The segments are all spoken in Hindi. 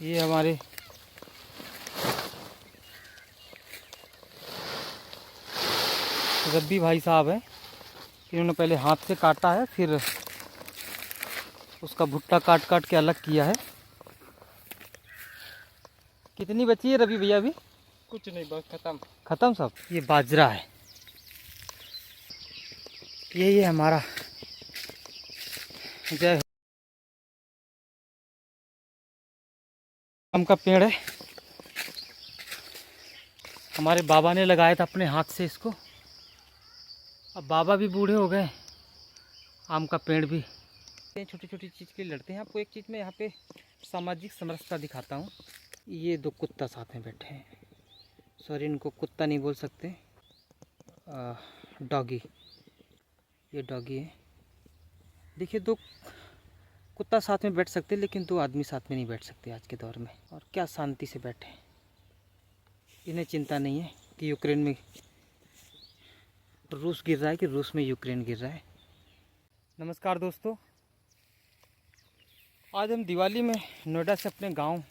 ये हमारे रब्बी भाई साहब हैं। इन्होंने पहले हाथ से काटा है, फिर उसका भुट्टा काट काट के अलग किया है। कितनी बची है रवि भैया? अभी कुछ नहीं, बस खत्म खत्म सब। ये बाजरा है। ये हमारा जय आम का पेड़ है। हमारे बाबा ने लगाया था अपने हाथ से इसको। अब बाबा भी बूढ़े हो गए, आम का पेड़ भी। छोटी छोटी चीज़ के लिए लड़ते हैं। आपको एक चीज़ में यहाँ पे सामाजिक समरसता दिखाता हूँ। ये दो कुत्ता साथ में बैठे हैं। सॉरी, इनको कुत्ता नहीं बोल सकते, डॉगी। ये डॉगी है। देखिए, दो कुत्ता साथ में बैठ सकते, लेकिन दो आदमी साथ में नहीं बैठ सकते आज के दौर में। और क्या शांति से बैठे हैं। इन्हें चिंता नहीं है कि यूक्रेन में रूस गिर रहा है कि रूस में यूक्रेन गिर रहा है। नमस्कार दोस्तों, आज हम दिवाली में नोएडा से अपने गांव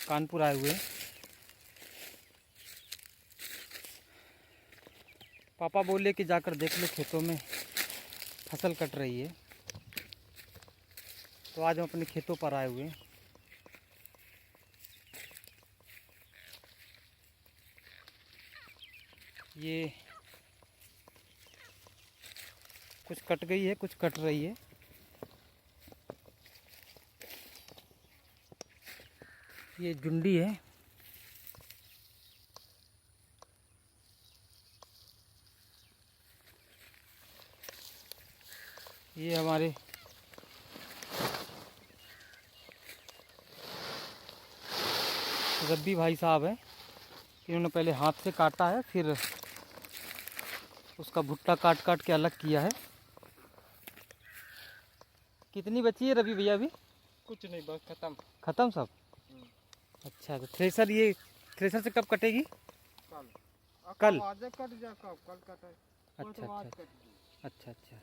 कानपुर आए हुए हैं। पापा बोले कि जाकर देख लो, खेतों में फसल कट रही है। तो आज हम अपने खेतों पर आए हुए हैं। ये कुछ कट गई है, कुछ कट रही है। ये जुंडी है। ये हमारे रब्बी भाई साहब हैं। इन्होंने पहले हाथ से काटा है, फिर उसका भुट्टा काट काट के अलग किया है। कितनी बची है रवि भैया? अभी कुछ नहीं, बस खत्म खत्म सब। अच्छा, तो थ्रेसर, ये थ्रेसर से कब कटेगी? कल? आज कट जा, कल कटे। अच्छा अच्छा अच्छा अच्छा।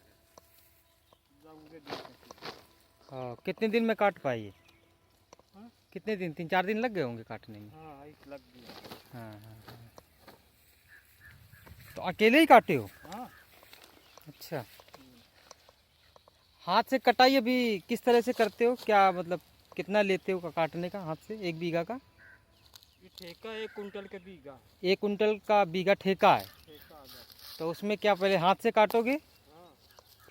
हाँ, कितने दिन में काट पाए ये? कितने दिन, 3-4 दिन लग गए होंगे काटने में। हाँ, लग गया। हाँ हाँ हाँ। तो अकेले ही काटे हो? हाँ। अच्छा, हाथ से कटाई अभी किस तरह से करते हो? क्या मतलब कितना लेते हो काटने का हाथ से, 1 बीघा का? ये ठेका 1 कुंटल के बीघा। 1 कुंटल का बीघा ठेका है। ठेका अगर। तो उसमें क्या पहले हाथ से काटोगे, हाँ।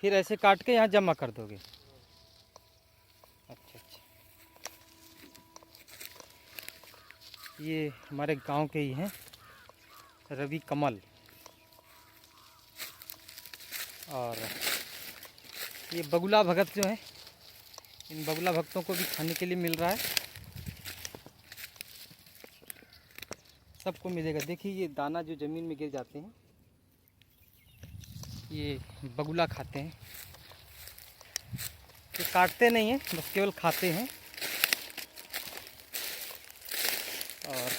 फिर ऐसे काट के यहाँ जमा कर दोगे? अच्छा अच्छा। ये हमारे गांव के ही हैं, रवि कमल। और ये बगुला भगत जो है, इन बगुला भक्तों को भी खाने के लिए मिल रहा है। सबको मिलेगा। देखिए, ये दाना जो ज़मीन में गिर जाते हैं, ये बगुला खाते हैं। ये काटते नहीं हैं, बस केवल खाते हैं। और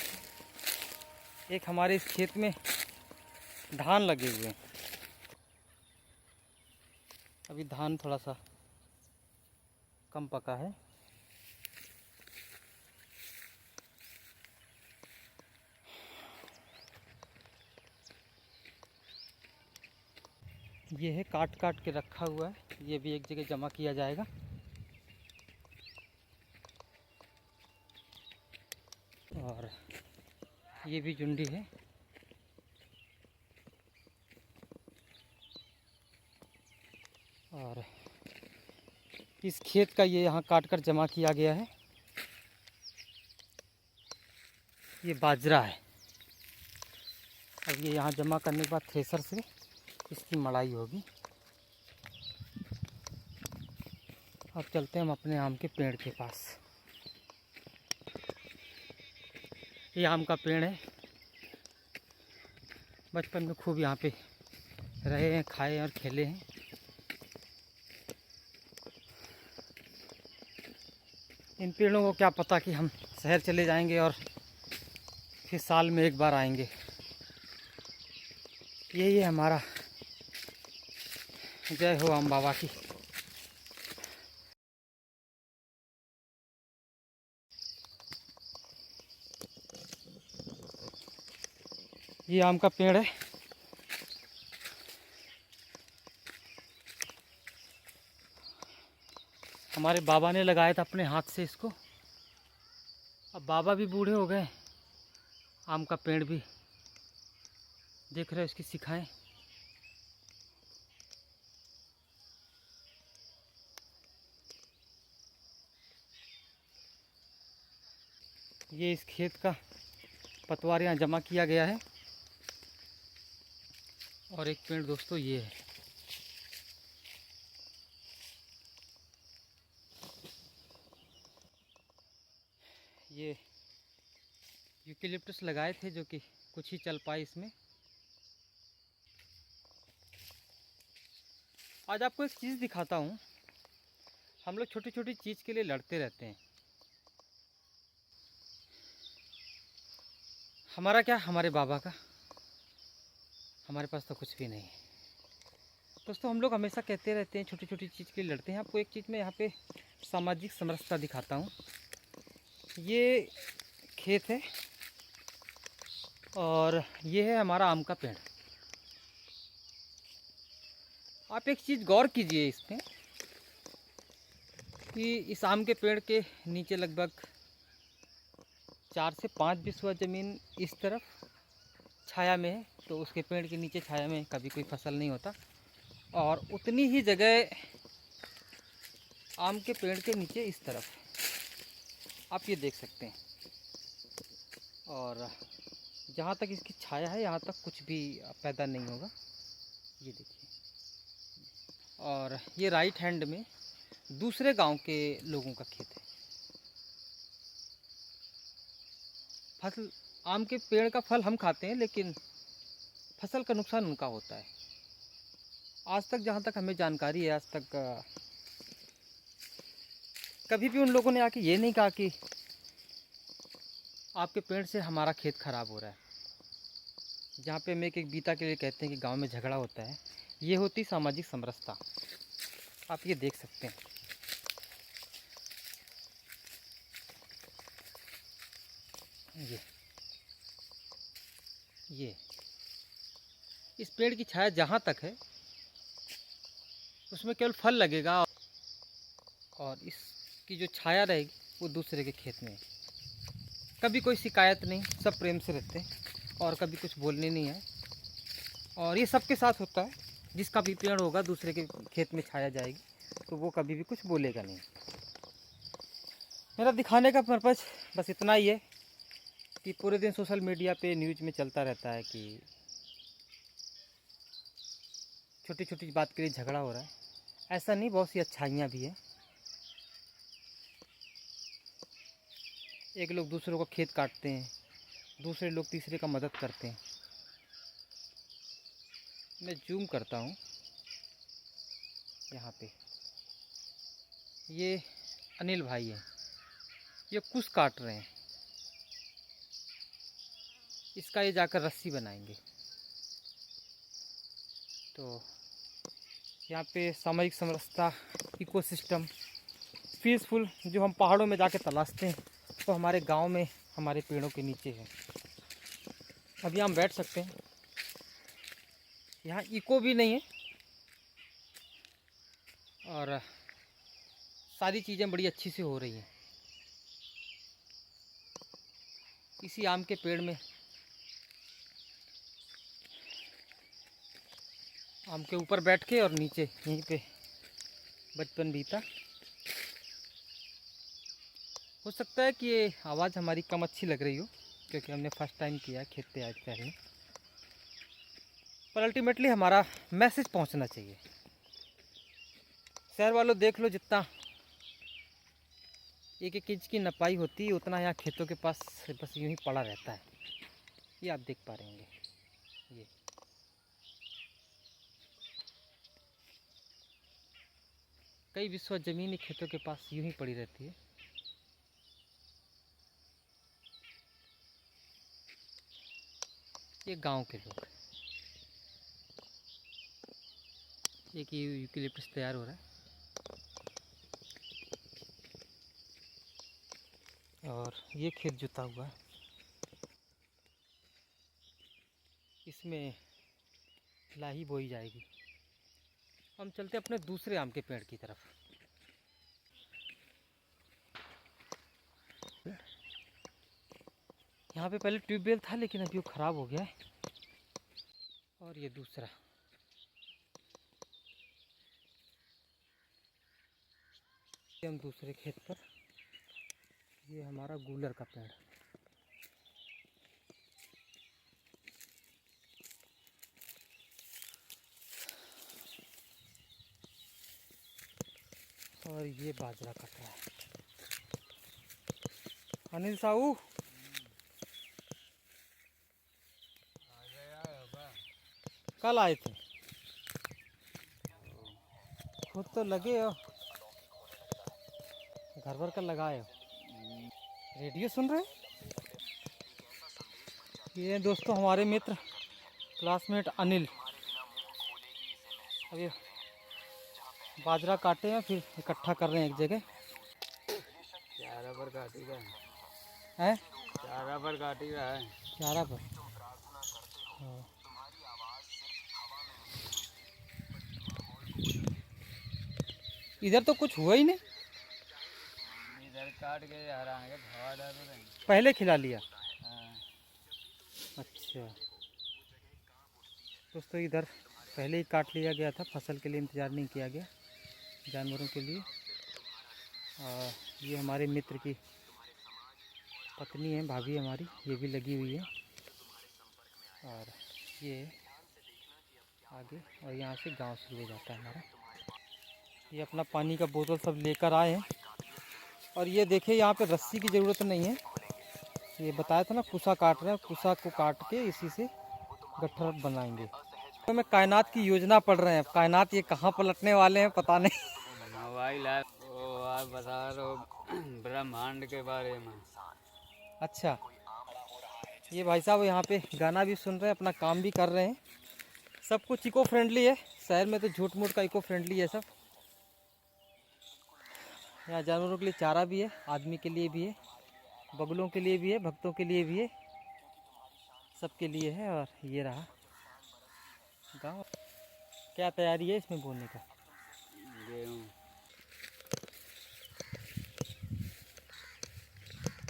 एक हमारे इस खेत में धान लगे हुए हैं। अभी धान थोड़ा सा कम पका है। ये है काट काट के रखा हुआ है। ये भी एक जगह जमा किया जाएगा। और ये भी जुंडी है। और इस खेत का ये यहाँ काट कर जमा किया गया है। ये बाजरा है। अब ये यहाँ जमा करने के बाद थ्रेसर से इसकी मड़ाई होगी। अब चलते हैं हम अपने आम के पेड़ के पास। ये आम का पेड़ है। बचपन में खूब यहाँ पे रहे हैं, खाए और खेले हैं। इन पेड़ों को क्या पता कि हम शहर चले जाएंगे और फिर साल में एक बार आएंगे। यही है हमारा। जय हो आम बाबा की। ये आम का पेड़ है। हमारे बाबा ने लगाया था अपने हाथ से इसको। अब बाबा भी बूढ़े हो गए, आम का पेड़ भी देख रहे हो इसकी शिखाएं। ये इस खेत का पतवार यहाँ जमा किया गया है। और एक पेड़ दोस्तों ये है। ये यूकेलिप्टस लगाए थे जो कि कुछ ही चल पाए इसमें। आज आपको एक चीज़ दिखाता हूँ। हम लोग छोटी छोटी चीज़ के लिए लड़ते रहते हैं। हमारा क्या, हमारे बाबा का, हमारे पास तो कुछ भी नहीं है। दोस्तों हम लोग हमेशा कहते रहते हैं छोटी छोटी चीज़ के लिए लड़ते हैं। आपको एक चीज़ में यहाँ पे सामाजिक समरसता दिखाता हूँ। ये खेत है और ये है हमारा आम का पेड़। आप एक चीज़ गौर कीजिए इसमें कि इस आम के पेड़ के नीचे लगभग 4 से 5 बिस्वा ज़मीन इस तरफ छाया में है, तो उसके पेड़ के नीचे छाया में कभी कोई फसल नहीं होता। और उतनी ही जगह आम के पेड़ के नीचे इस तरफ आप ये देख सकते हैं। और जहाँ तक इसकी छाया है यहाँ तक कुछ भी पैदा नहीं होगा, ये देखिए। और ये राइट हैंड में दूसरे गांव के लोगों का खेत है। फसल, आम के पेड़ का फल हम खाते हैं लेकिन फसल का नुकसान उनका होता है। आज तक जहाँ तक हमें जानकारी है, आज तक कभी भी उन लोगों ने आके ये नहीं कहा कि आपके पेड़ से हमारा खेत ख़राब हो रहा है। जहाँ पे हम एक एक बीता के लिए कहते हैं कि गांव में झगड़ा होता है, ये होती सामाजिक समरसता। आप ये देख सकते हैं। ये इस पेड़ की छाया जहाँ तक है उसमें केवल फल लगेगा और इसकी जो छाया रहेगी वो दूसरे के खेत में है। कभी कोई शिकायत नहीं, सब प्रेम से रहते हैं और कभी कुछ बोलने नहीं है। और ये सबके साथ होता है। जिसका भी पेड़ होगा दूसरे के खेत में छाया जाएगी तो वो कभी भी कुछ बोलेगा नहीं। मेरा दिखाने का पर्पज़ बस इतना ही है कि पूरे दिन सोशल मीडिया पे न्यूज़ में चलता रहता है कि छोटी छोटी बात के लिए झगड़ा हो रहा है। ऐसा नहीं, बहुत सी अच्छाइयाँ भी हैं। एक लोग दूसरों का खेत काटते हैं, दूसरे लोग तीसरे का मदद करते हैं। मैं जूम करता हूँ यहाँ पे। ये अनिल भाई हैं, ये कुश काट रहे हैं। इसका ये जाकर रस्सी बनाएंगे। तो यहाँ पे सामाजिक समरसता, इकोसिस्टम, पीसफुल जो हम पहाड़ों में जाके तलाशते हैं तो हमारे गांव में हमारे पेड़ों के नीचे है। अभी हम बैठ सकते हैं। यहाँ इको भी नहीं है और सारी चीज़ें बड़ी अच्छी से हो रही हैं। इसी आम के पेड़ में आम के ऊपर बैठ के और नीचे यहीं पे बचपन बीता। हो सकता है कि ये आवाज़ हमारी कम अच्छी लग रही हो क्योंकि हमने फर्स्ट टाइम किया खेत पे आज पहले, पर अल्टीमेटली हमारा मैसेज पहुंचना चाहिए। शहर वालों देख लो, जितना एक एक इंच की नपाई होती है उतना यहाँ खेतों के पास बस यूं ही पड़ा रहता है। ये आप देख पा रहे होंगे। ये कई बिस्वा ज़मीन खेतों के पास यूं ही पड़ी रहती है। ये गांव के लोग, एक यूकेलिप्टस तैयार हो रहा है और ये खेत जुता हुआ है। इसमें लाही बोई जाएगी। हम चलते अपने दूसरे आम के पेड़ की तरफ। यहाँ पे पहले ट्यूबवेल था लेकिन अभी वो ख़राब हो गया है। और ये दूसरा, हम दूसरे खेत पर, ये हमारा गूलर का पेड़। और ये बाजरा कट रहा है। अनिल साहू कल आए थे, खुद तो लगे हो, घर भर कर लगाए हो। रेडियो सुन रहे हो? ये दोस्तों हमारे मित्र क्लासमेट अनिल, अभी बाजरा काटे हैं फिर इकट्ठा कर रहे हैं एक जगह। चारा पर काटी का है, चारा पर काटी का है। चारा पर। हाँ। इधर तो कुछ हुआ ही नहीं, इधर काट के हराएंगे, हवा डाल देंगे। पहले खिला लिया। हाँ। अच्छा दोस्तों, इधर पहले ही काट लिया गया था, फसल के लिए इंतज़ार नहीं किया गया, जानवरों के लिए। और ये हमारे मित्र की पत्नी है, भाभी हमारी, ये भी लगी हुई है। और ये आगे, और यहाँ से गांव शुरू हो जाता है हमारा। ये अपना पानी का बोतल सब लेकर आए हैं। और ये देखिए, यहाँ पे रस्सी की ज़रूरत नहीं है। ये बताया था ना, कुसा काट रहे हैं, कुसा को काट के इसी से गट्ठर बनाएंगे। तो मैं कायनात की योजना पढ़ रहे हैं, कायनात ये कहाँ पलटने वाले हैं पता नहीं। मोबाइल है वो, आप बता रहे ब्रह्मांड के बारे में। अच्छा, ये भाई साहब यहाँ पे गाना भी सुन रहे हैं, अपना काम भी कर रहे हैं। सब कुछ इको फ्रेंडली है, शहर में तो झूठ मूठ का इको फ्रेंडली है सब। यहाँ जानवरों के लिए चारा भी है, आदमी के लिए भी है, बगुलों के लिए भी है, भक्तों के लिए भी है, सबके लिए है। और ये रहा गाँव। क्या तैयारी है इसमें बोने का? गेहूँ।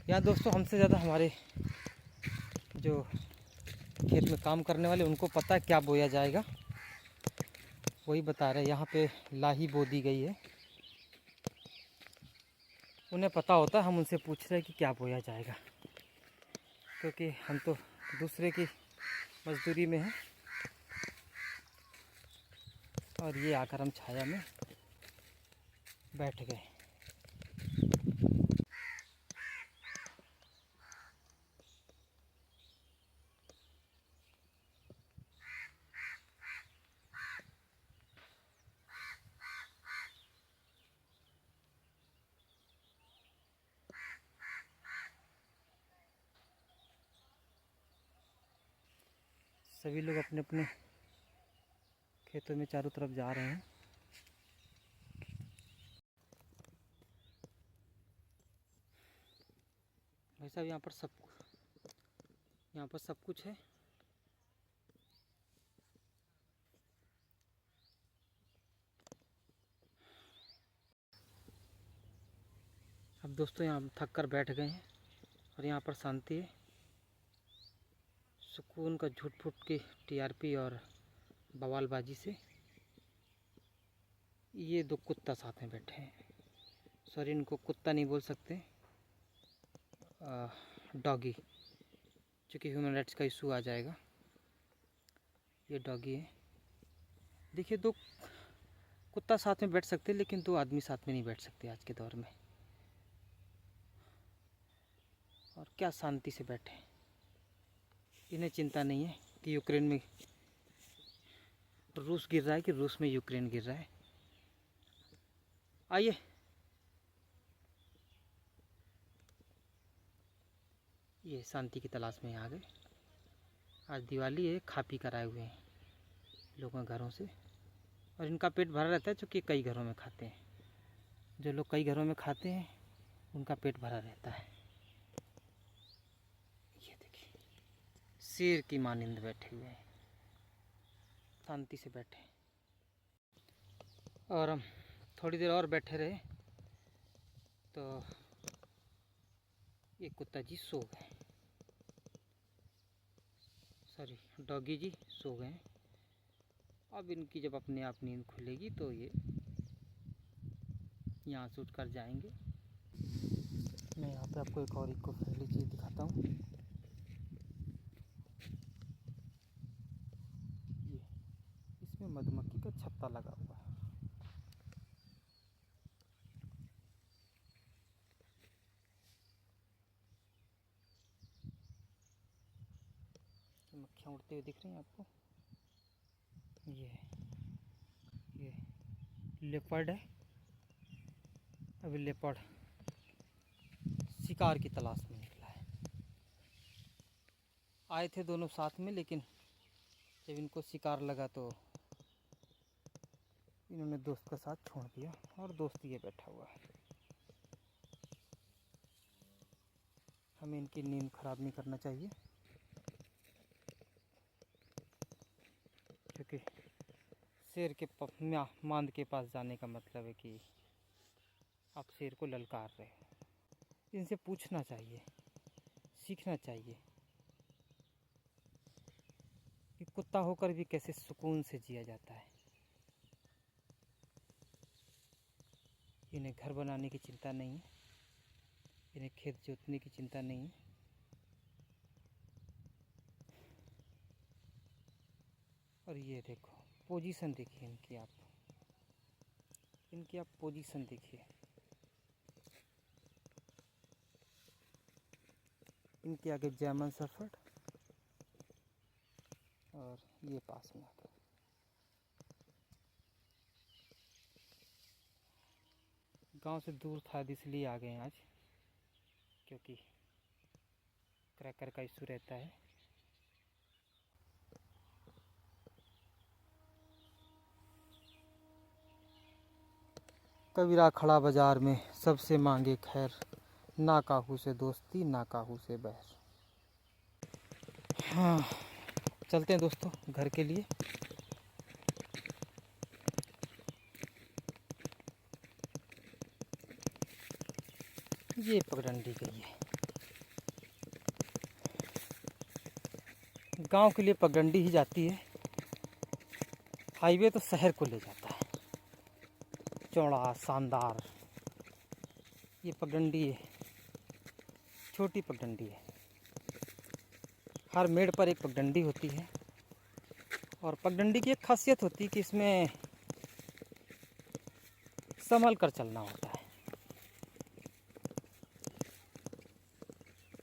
यहाँ दोस्तों हमसे ज़्यादा हमारे जो खेत में काम करने वाले, उनको पता है क्या बोया जाएगा, वही बता रहे हैं। यहाँ पे लाही बो दी गई है, उन्हें पता होता है, हम उनसे पूछ रहे हैं कि क्या बोया जाएगा, क्योंकि हम तो दूसरे की मजदूरी में हैं। और ये आकर हम छाया में बैठ गए। सभी लोग अपने अपने खेतों में चारों तरफ जा रहे हैं। भाई साहब, यहाँ पर सब कुछ है। अब दोस्तों यहाँ हम थक कर बैठ गए हैं और यहाँ पर शांति है, सुकून का झूठ फूट की टीआरपी और बवालबाजी से। ये दो कुत्ता साथ में बैठे हैं, सॉरी इनको कुत्ता नहीं बोल सकते, डॉगी, क्योंकि ह्यूमन राइट्स का इशू आ जाएगा। ये डॉगी है। देखिए, दो कुत्ता साथ में बैठ सकते हैं लेकिन दो आदमी साथ में नहीं बैठ सकते आज के दौर में। और क्या शांति से बैठे, इन्हें चिंता नहीं है कि यूक्रेन में रूस गिर रहा है कि रूस में यूक्रेन गिर रहा है। आइए, ये शांति की तलाश में आ गए। आज दिवाली है, खा पी कर आए हुए हैं लोगों के घरों से, और इनका पेट भरा रहता है क्योंकि कई घरों में खाते हैं। जो लोग कई घरों में खाते हैं उनका पेट भरा रहता है। ये देखिए, शेर की मानिंद बैठे हुए हैं। शांति से बैठे और हम थोड़ी देर और बैठे रहे तो ये कुत्ता जी सो गए, सॉरी डॉगी जी सो गए। अब इनकी जब अपने आप नींद खुलेगी तो ये यहाँ से उठकर जाएंगे। मैं यहाँ पे आपको एक और इको फ्रेंडली चीज़ दिखाता हूँ। ये इसमें मधुमक्खी का छत्ता लगा हुआ है। मक्खियाँ उड़ते हुए दिख रही हैं आपको। ये लेपर्ड है। अभी लेपर्ड शिकार की तलाश में निकला है। आए थे दोनों साथ में, लेकिन जब इनको शिकार लगा तो इन्होंने दोस्त का साथ छोड़ दिया और दोस्त ये बैठा हुआ है। हमें इनकी नींद खराब नहीं करना चाहिए, क्योंकि शेर के मांद के पास जाने का मतलब है कि आप शेर को ललकार रहे हो। इनसे पूछना चाहिए, सीखना चाहिए कि कुत्ता होकर भी कैसे सुकून से जिया जाता है। इन्हें घर बनाने की चिंता नहीं है, इन्हें खेत जोतने की चिंता नहीं है। और ये देखो पोजीशन देखिए इनकी आप पोजीशन देखिए। इनके आगे जर्मन शेफर्ड और ये पास में आता। गांव से दूर था इसलिए आ गए आज, क्योंकि क्रैकर का इशू रहता है। कबीरा खड़ा बाजार में सबसे मांगे खैर, ना काहू से दोस्ती ना काहू से बैर। हाँ, चलते हैं दोस्तों घर के लिए। ये पगडंडी गई है। गांव के लिए पगडंडी ही जाती है, हाईवे तो शहर को ले जाता है, चौड़ा शानदार। ये पगडंडी है, छोटी पगडंडी है। हर मेड़ पर एक पगडंडी होती है और पगडंडी की एक खासियत होती है कि इसमें संभल कर चलना होता है,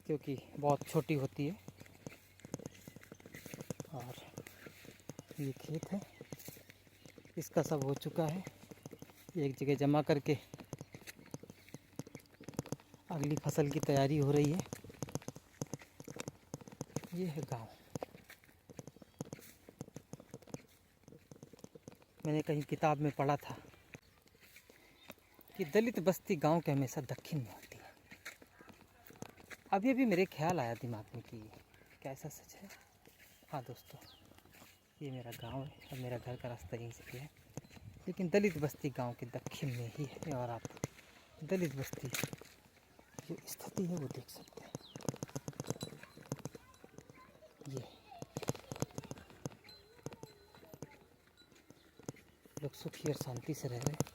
क्योंकि बहुत छोटी होती है। और ये खेत है, इसका सब हो चुका है, एक जगह जमा करके अगली फसल की तैयारी हो रही है। ये है गांव। मैंने कहीं किताब में पढ़ा था कि दलित बस्ती गांव के हमेशा दक्षिण में होती है। अभी अभी मेरे ख्याल आया दिमाग में कि क्या ऐसा सच है। हाँ दोस्तों, ये मेरा गांव है और मेरा घर का रास्ता यहीं से है, लेकिन दलित बस्ती गांव के दक्षिण में ही है। और आप दलित बस्ती जो स्थिति है वो देख सकते हैं। ये लोग सुखी और शांति से रह रहे हैं।